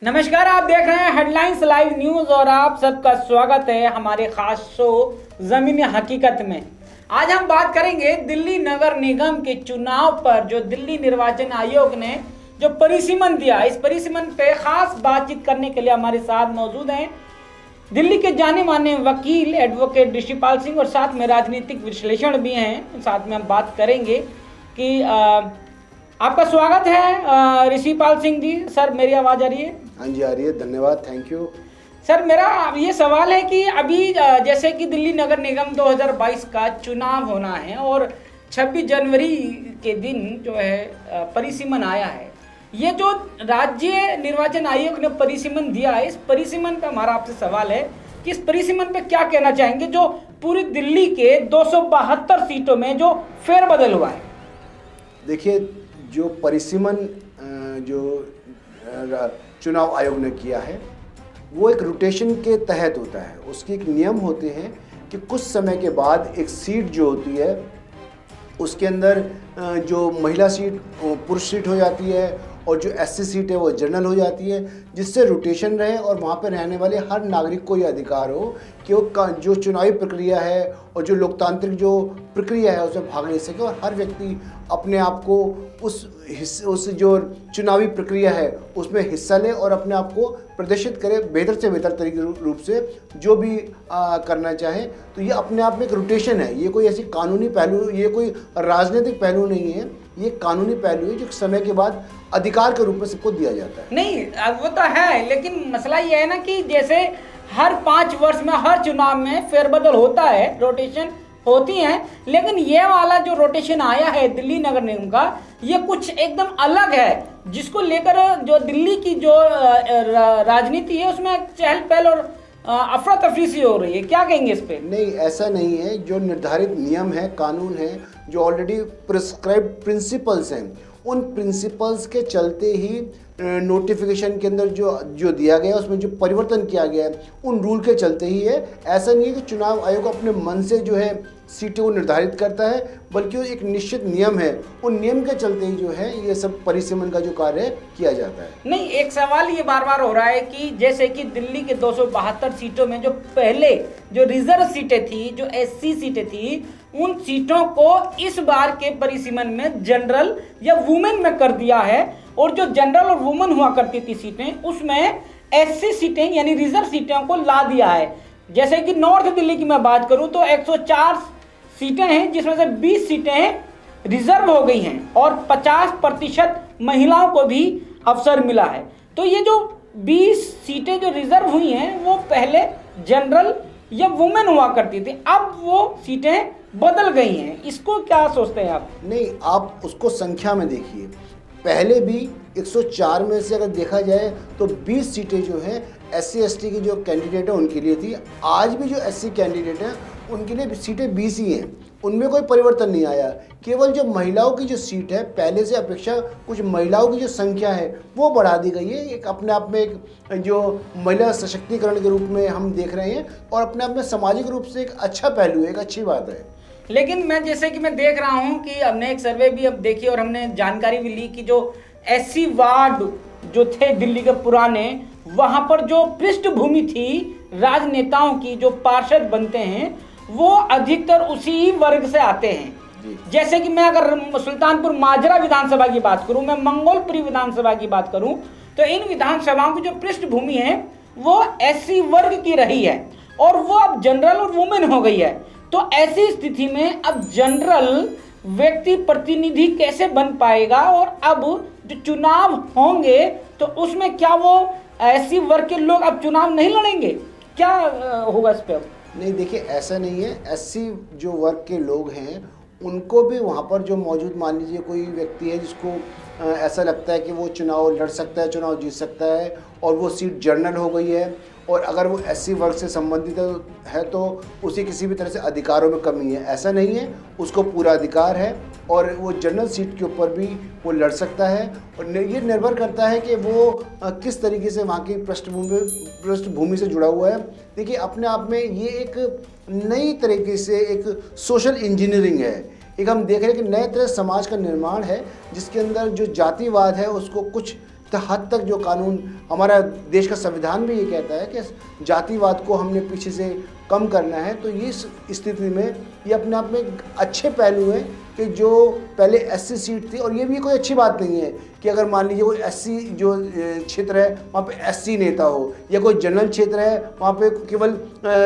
नमस्कार, आप देख रहे हैं हेडलाइंस लाइव न्यूज और आप सबका स्वागत है हमारे खास शो जमीनी हकीकत में। आज हम बात करेंगे दिल्ली नगर निगम के चुनाव पर जो दिल्ली निर्वाचन आयोग ने जो परिसीमन दिया, इस परिसीमन पे खास बातचीत करने के लिए हमारे साथ मौजूद हैं दिल्ली के जाने माने वकील एडवोकेट ऋषिपाल सिंह और साथ में राजनीतिक विश्लेषण भी हैं। साथ में हम बात करेंगे कि आपका स्वागत है ऋषिपाल सिंह जी। सर, मेरी आवाज़ आ रही है? हाँ जी, आ रही है। धन्यवाद, थैंक यू। सर, मेरा ये सवाल है कि अभी जैसे कि दिल्ली नगर निगम 2022 का चुनाव होना है और 26 जनवरी के दिन जो है परिसीमन आया है। ये जो राज्य निर्वाचन आयोग ने परिसीमन दिया है, इस परिसीमन पे हमारा आपसे सवाल है कि इस परिसीमन पे क्या कहना चाहेंगे जो पूरी दिल्ली के 272 सीटों में जो फेरबदल हुआ है। देखिए, जो परिसीमन जो चुनाव आयोग ने किया है वो एक रोटेशन के तहत होता है। उसके एक नियम होते हैं कि कुछ समय के बाद एक सीट जो होती है उसके अंदर जो महिला सीट पुरुष सीट हो जाती है और जो एससी सीट है वो जनरल हो जाती है, जिससे रोटेशन रहे और वहाँ पर रहने वाले हर नागरिक को ये अधिकार हो कि वो जो चुनावी प्रक्रिया है और जो लोकतांत्रिक जो प्रक्रिया है उसमें भाग ले सके और हर व्यक्ति अपने आप को उस जो चुनावी प्रक्रिया है उसमें हिस्सा ले और अपने आप को प्रदर्शित करे बेहतर से बेहतर तरीके रूप से जो भी करना चाहे। तो ये अपने आप में एक रोटेशन है। ये कोई ऐसी कानूनी पहलू, ये कोई राजनीतिक पहलू नहीं है, ये कानूनी पहलू है जो समय के बाद अधिकार के रूप में सबको दिया जाता है। नहीं, वो तो है, लेकिन मसला ये है ना कि जैसे हर 5 वर्ष में हर चुनाव में फेरबदल होता है, रोटेशन होती है, लेकिन ये वाला जो रोटेशन आया है दिल्ली नगर निगम का, ये कुछ एकदम अलग है, जिसको लेकर जो दिल्ली की जो राजनीति है उसमें चहल पहल और अफरा तफरी सी हो रही है। क्या कहेंगे इस पे? नहीं, ऐसा नहीं है। जो निर्धारित नियम है, कानून है, जो ऑलरेडी प्रिस्क्राइब्ड प्रिंसिपल्स हैं, उन प्रिंसिपल्स के चलते ही नोटिफिकेशन के अंदर जो दिया गया उसमें जो परिवर्तन किया गया है उन रूल के चलते ही है। ऐसा नहीं है कि चुनाव आयोग अपने मन से जो है सीटें को निर्धारित करता है, बल्कि एक निश्चित नियम है, उन नियम के चलते ही जो है ये सब परिसीमन का जो कार्य किया जाता है। नहीं, एक सवाल ये बार बार हो रहा है कि जैसे कि दिल्ली के 272 सीटों में जो पहले जो रिजर्व सीटें थी, जो एससी सीटें थी, उन सीटों को इस बार के परिसीमन में जनरल या वुमेन में कर दिया है और जो जनरल और वुमेन हुआ करती थी सीटें, उसमें एससी सीटें यानी रिजर्व सीटों को ला दिया है। जैसे कि नॉर्थ दिल्ली की मैं बात करूं तो 104 सीटें हैं, जिसमें से 20 सीटें रिजर्व हो गई हैं और 50% महिलाओं को भी अवसर मिला है। तो ये जो 20 सीटें जो रिजर्व हुई हैं वो पहले जनरल या वुमेन हुआ करती थी, अब वो सीटें बदल गई हैं। इसको क्या सोचते हैं आप? नहीं, आप उसको संख्या में देखिए। पहले भी 104 में से अगर देखा जाए तो 20 सीटें जो हैं एससी एसटी की जो कैंडिडेट है उनके लिए थी। आज भी जो एससी कैंडिडेट हैं उनके लिए सीटें 20 ही हैं, उनमें कोई परिवर्तन नहीं आया। केवल जो महिलाओं की जो सीट है, पहले से अपेक्षा कुछ महिलाओं की जो संख्या है वो बढ़ा दी गई है। एक अपने आप में एक जो महिला सशक्तिकरण के रूप में हम देख रहे हैं और अपने आप में सामाजिक रूप से एक अच्छा पहलू है, एक अच्छी बात है। लेकिन मैं जैसे कि मैं देख रहा हूं कि हमने एक सर्वे भी अब देखी और हमने जानकारी भी ली कि जो एससी वार्ड जो थे दिल्ली के पुराने, वहां पर जो पृष्ठभूमि थी राजनेताओं की, जो पार्षद बनते हैं वो अधिकतर उसी वर्ग से आते हैं। जैसे कि मैं अगर सुल्तानपुर माजरा विधानसभा की बात करूं, मैं मंगोलपुरी विधानसभा की बात करूं, तो इन विधानसभाओं की जो पृष्ठभूमि है वो एससी वर्ग की रही है और वो अब जनरल और वुमेन हो गई है। तो ऐसी स्थिति में अब जनरल व्यक्ति प्रतिनिधि कैसे बन पाएगा और अब जो चुनाव होंगे तो उसमें क्या वो ऐसी वर्ग के लोग अब चुनाव नहीं लड़ेंगे? क्या होगा इस पे? नहीं, देखिए, ऐसा नहीं है। एससी जो वर्ग के लोग हैं उनको भी वहाँ पर जो मौजूद, मान लीजिए कोई व्यक्ति है जिसको ऐसा लगता है कि वो चुनाव लड़ सकता है, चुनाव जीत सकता है और वो सीट जनरल हो गई है और अगर वो एससी वर्ग से संबंधित है तो उसे किसी भी तरह से अधिकारों में कमी है, ऐसा नहीं है। उसको पूरा अधिकार है और वो जनरल सीट के ऊपर भी वो लड़ सकता है और ये निर्भर करता है कि वो किस तरीके से वहाँ की पृष्ठभूमि से जुड़ा हुआ है। देखिए, अपने आप में ये एक नई तरीके से एक सोशल इंजीनियरिंग है। एक हम देख रहे हैं कि नए तरह समाज का निर्माण है जिसके अंदर जो जातिवाद है उसको कुछ हद तक जो कानून, हमारा देश का संविधान भी ये कहता है कि जातिवाद को हमने पीछे से कम करना है। तो ये इस स्थिति में ये अपने आप में एक अच्छे पहलू हैं कि जो पहले एससी सीट थी, और ये भी कोई अच्छी बात नहीं है कि अगर मान लीजिए कोई एससी जो क्षेत्र है वहाँ पे एससी नेता हो, या कोई जनरल क्षेत्र है वहाँ पे केवल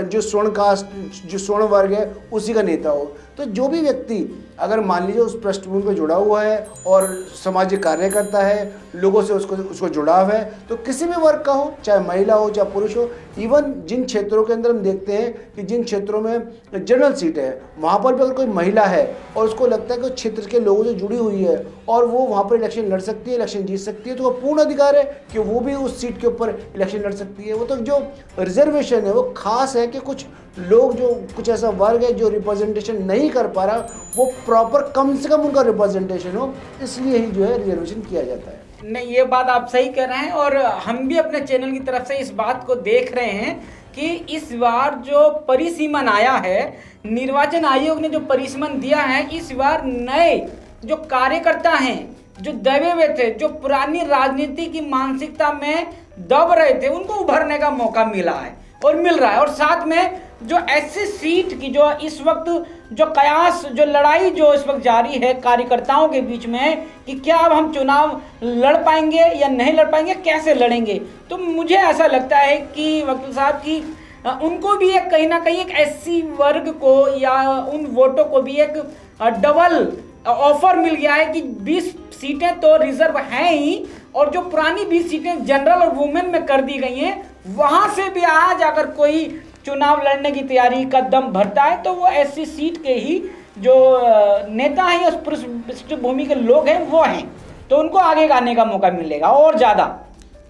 जो स्वर्ण कास्ट, जो स्वर्ण वर्ग है उसी का नेता हो। तो जो भी व्यक्ति अगर मान लीजिए उस पृष्ठभूमि पर जुड़ा हुआ है और सामाजिक कार्य करता है, लोगों से उसको जुड़ाव है, तो किसी भी वर्ग का हो, चाहे महिला हो चाहे पुरुष हो, इवन जिन क्षेत्रों के अंदर हम देखते हैं कि जिन क्षेत्रों में जनरल सीट है वहाँ पर भी अगर कोई महिला है और उसको लगता है कि उस क्षेत्र के लोगों से जुड़ी हुई है और वो वहाँ पर इलेक्शन लड़ सकती है, इलेक्शन जीत सकती है, तो वो पूर्ण अधिकार है कि वो भी उस सीट के ऊपर इलेक्शन लड़ सकती है। वो तो जो रिजर्वेशन है वो खास है कि कुछ लोग, जो कुछ ऐसा वर्ग है जो रिप्रेजेंटेशन नहीं कर पा रहा, वो प्रॉपर कम से कम उनका रिप्रेजेंटेशन हो, इसलिए ही जो है रिजर्वेशन किया जाता है। नहीं, ये बात आप सही कह रहे हैं, और हम भी अपने चैनल की तरफ से इस बात को देख रहे हैं कि इस बार जो परिसीमन आया है, निर्वाचन आयोग ने जो परिसीमन दिया है, इस बार नए जो कार्यकर्ता हैं, जो दबे हुए थे, जो पुरानी राजनीति की मानसिकता में दब रहे थे, उनको उभरने का मौका मिला है और मिल रहा है। और साथ में जो एससी सीट की जो इस वक्त जो कयास, जो लड़ाई जो इस वक्त जारी है कार्यकर्ताओं के बीच में कि क्या अब हम चुनाव लड़ पाएंगे या नहीं लड़ पाएंगे, कैसे लड़ेंगे, तो मुझे ऐसा लगता है कि वकील साहब की उनको भी एक कहीं ना कहीं एक एससी वर्ग को या उन वोटों को भी एक डबल ऑफर मिल गया है कि 20 सीटें तो रिजर्व हैं ही, और जो पुरानी 20 सीटें जनरल और वुमेन में कर दी गई हैं, वहां से भी आज अगर कोई चुनाव लड़ने की तैयारी का दम भरता है तो वो एससी सीट के ही जो नेता हैं, उस पृष्ठभूमि के लोग हैं, वो हैं, तो उनको आगे आने का मौका मिलेगा और ज़्यादा।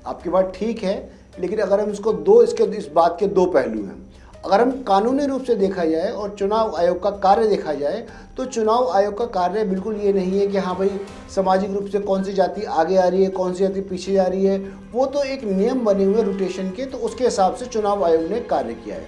आपकी बात ठीक है, लेकिन अगर हम इसको इस बात के दो पहलू हैं। अगर हम कानूनी रूप से देखा जाए और चुनाव आयोग का कार्य देखा जाए, तो चुनाव आयोग का कार्य बिल्कुल ये नहीं है कि हाँ भाई सामाजिक रूप से कौन सी जाति आगे आ रही है, कौन सी जाति पीछे जा रही है। वो तो एक नियम बने हुए रोटेशन के, तो उसके हिसाब से चुनाव आयोग ने कार्य किया है।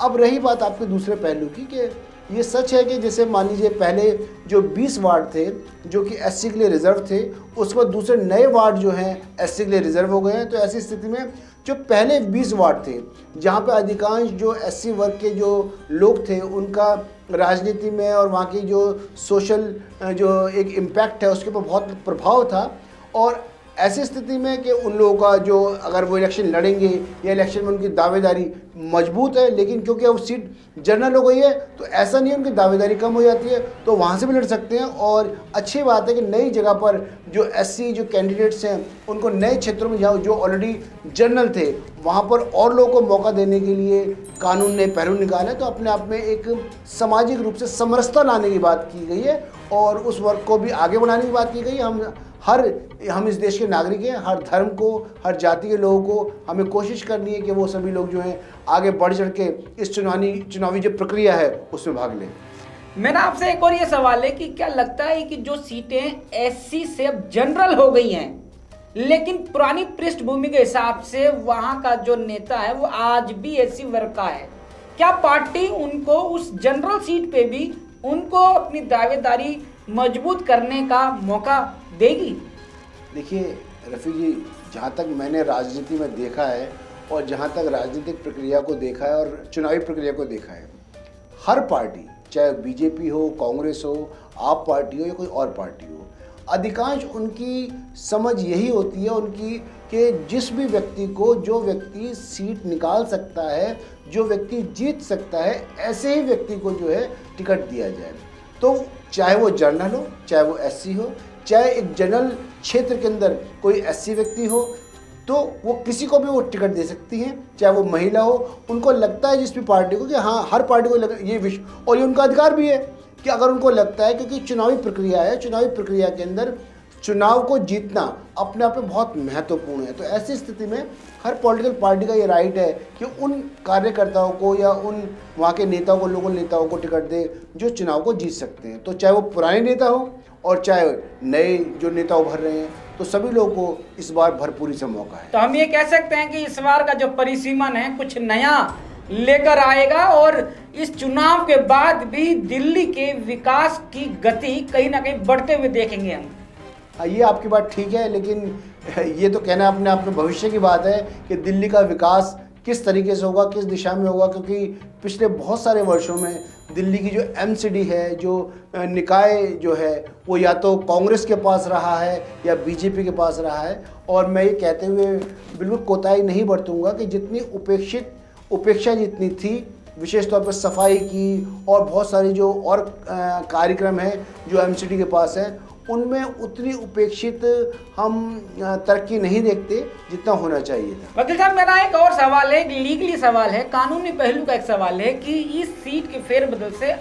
अब रही बात आपके दूसरे पहलू की, कि ये सच है कि जैसे मान लीजिए पहले जो 20 वार्ड थे जो कि एससी के लिए रिजर्व थे, उसके बाद दूसरे नए वार्ड जो हैं एससी के लिए रिजर्व हो गए हैं। तो ऐसी स्थिति में जो पहले 20 वार्ड थे जहाँ पे अधिकांश जो एससी वर्ग के जो लोग थे उनका राजनीति में और वहाँ की जो सोशल जो एक इम्पैक्ट है उसके ऊपर बहुत प्रभाव था, और ऐसी स्थिति में कि उन लोगों का जो अगर वो इलेक्शन लड़ेंगे या इलेक्शन में उनकी दावेदारी मजबूत है, लेकिन क्योंकि अब सीट जनरल हो गई है तो ऐसा नहीं है उनकी दावेदारी कम हो जाती है, तो वहाँ से भी लड़ सकते हैं। और अच्छी बात है कि नई जगह पर जो एससी जो कैंडिडेट्स हैं उनको नए क्षेत्रों में जहाँ जो ऑलरेडी जनरल थे वहाँ पर और लोगों को मौका देने के लिए कानून ने पहलू निकाला है। तो अपने आप में एक सामाजिक रूप से समरसता लाने की बात की गई है और उस वर्ग को भी आगे बढ़ाने की बात की गई है। हम इस देश के नागरिक हैं, हर धर्म को, हर जाति के लोगों को हमें कोशिश करनी है कि वो सभी लोग जो हैं आगे बढ़ चढ़ के इस चुनावी जो प्रक्रिया है उसमें भाग लें। मेरा आपसे एक और ये सवाल है कि क्या लगता है कि जो सीटें एससी से अब जनरल हो गई हैं, लेकिन पुरानी पृष्ठभूमि के हिसाब से वहाँ का जो नेता है वो आज भी एससी वर्ग का है, क्या पार्टी उनको उस जनरल सीट पे भी उनको अपनी दावेदारी मजबूत करने का मौका देगी? देखिए रफ़ी जी, जहाँ तक मैंने राजनीति में देखा है और जहाँ तक राजनीतिक प्रक्रिया को देखा है और चुनावी प्रक्रिया को देखा है, हर पार्टी, चाहे बीजेपी हो, कांग्रेस हो, आप पार्टी हो या कोई और पार्टी हो, अधिकांश उनकी समझ यही होती है उनकी कि जिस भी व्यक्ति को, जो व्यक्ति सीट निकाल सकता है, जो व्यक्ति जीत सकता है, ऐसे ही व्यक्ति को जो है टिकट दिया जाए। तो चाहे वो जनरल हो, चाहे वो एससी हो, चाहे एक जनरल क्षेत्र के अंदर कोई एससी व्यक्ति हो, तो वो किसी को भी वो टिकट दे सकती हैं, चाहे वो महिला हो। उनको लगता है जिस भी पार्टी को कि हाँ, हर पार्टी को ये विश्व, और ये उनका अधिकार भी है कि अगर उनको लगता है, क्योंकि चुनावी प्रक्रिया है, चुनावी प्रक्रिया के अंदर चुनाव को जीतना अपने आप में बहुत महत्वपूर्ण है। तो ऐसी स्थिति में हर पॉलिटिकल पार्टी का ये राइट है कि उन कार्यकर्ताओं को या उन वहाँ के नेताओं को, लोकल नेताओं को टिकट दे जो चुनाव को जीत सकते हैं। तो चाहे वो पुराने नेता हो और चाहे नए जो नेता उभर रहे हैं, तो सभी लोगों को इस बार भरपूरी से मौका है। तो हम ये कह सकते हैं कि इस बार का जो परिसीमन है कुछ नया लेकर आएगा और इस चुनाव के बाद भी दिल्ली के विकास की गति कहीं ना कहीं बढ़ते हुए देखेंगे हम। ये आपकी बात ठीक है, लेकिन ये तो कहना अपने आप में भविष्य की बात है कि दिल्ली का विकास किस तरीके से होगा, किस दिशा में होगा, क्योंकि पिछले बहुत सारे वर्षों में दिल्ली की जो एमसीडी है, जो निकाय जो है, वो या तो कांग्रेस के पास रहा है या बीजेपी के पास रहा है। और मैं ये कहते हुए बिल्कुल कोताही नहीं बरतूंगा कि जितनी उपेक्षा जितनी थी, विशेष तौर पर सफाई की और बहुत सारी जो और कार्यक्रम हैं जो एमसीडी के पास हैं, उनमें उतनी उपेक्षित हम तरक्की नहीं देखते जितना होना चाहिए था। वकील साहब, मेरा एक और सवाल है, एक लीगली सवाल है, कानूनी पहलू का एक सवाल है कि इस सीट के फेरबदल से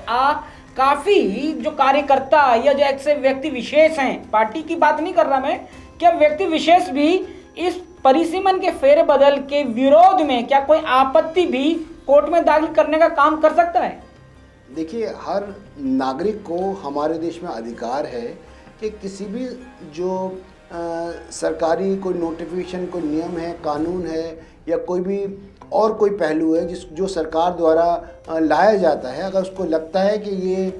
काफी जो कार्यकर्ता या जो ऐसे व्यक्ति विशेष हैं, पार्टी की बात नहीं कर रहा मैं, क्या व्यक्ति विशेष भी इस परिसीमन के फेरबदल के विरोध में क्या कोई आपत्ति भी कोर्ट में दाखिल करने का काम कर सकता है? देखिए, हर नागरिक को हमारे देश में अधिकार है कि किसी भी जो सरकारी कोई नोटिफिकेशन, कोई नियम है, कानून है या कोई भी और कोई पहलू है जो सरकार द्वारा लाया जाता है, अगर उसको लगता है कि ये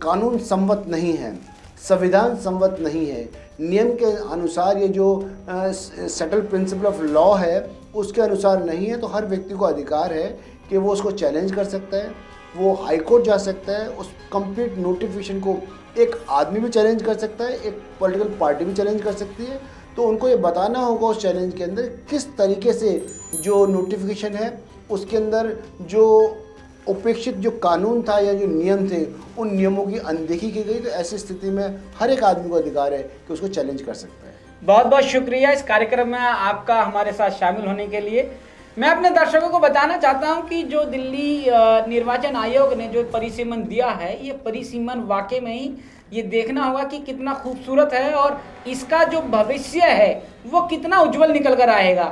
कानून सम्मत नहीं है, संविधान सम्मत नहीं है, नियम के अनुसार ये जो सेटल प्रिंसिपल ऑफ लॉ है उसके अनुसार नहीं है, तो हर व्यक्ति को अधिकार है कि वो उसको चैलेंज कर सकता है, वो हाई कोर्ट जा सकता है। उस कंप्लीट नोटिफिकेशन को एक आदमी भी चैलेंज कर सकता है, एक पॉलिटिकल पार्टी भी चैलेंज कर सकती है। तो उनको ये बताना होगा उस चैलेंज के अंदर किस तरीके से जो नोटिफिकेशन है उसके अंदर जो उपेक्षित जो कानून था या जो नियम थे, उन नियमों की अनदेखी की गई। तो ऐसी स्थिति में हर एक आदमी को अधिकार है कि उसको चैलेंज कर सकता है। बहुत बहुत शुक्रिया इस कार्यक्रम में आपका हमारे साथ शामिल होने के लिए। मैं अपने दर्शकों को बताना चाहता हूं कि जो दिल्ली निर्वाचन आयोग ने जो परिसीमन दिया है, ये परिसीमन वाकई में ही ये देखना होगा कि कितना खूबसूरत है और इसका जो भविष्य है वो कितना उज्जवल निकल कर आएगा,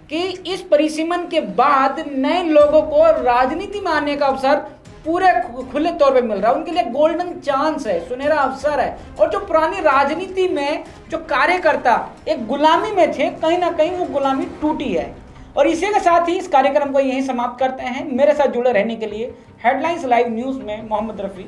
कि इस परिसीमन के बाद नए लोगों को राजनीति में आने का अवसर पूरे खुले तौर पे मिल रहा है। उनके लिए गोल्डन चांस है, सुनहरा अवसर है। और जो पुरानी राजनीति में जो कार्यकर्ता एक गुलामी में थे, कहीं ना कहीं वो गुलामी टूटी है। और इसी के साथ ही इस कार्यक्रम को यहीं समाप्त करते हैं। मेरे साथ जुड़े रहने के लिए हेडलाइंस लाइव न्यूज़ में मोहम्मद रफ़ी।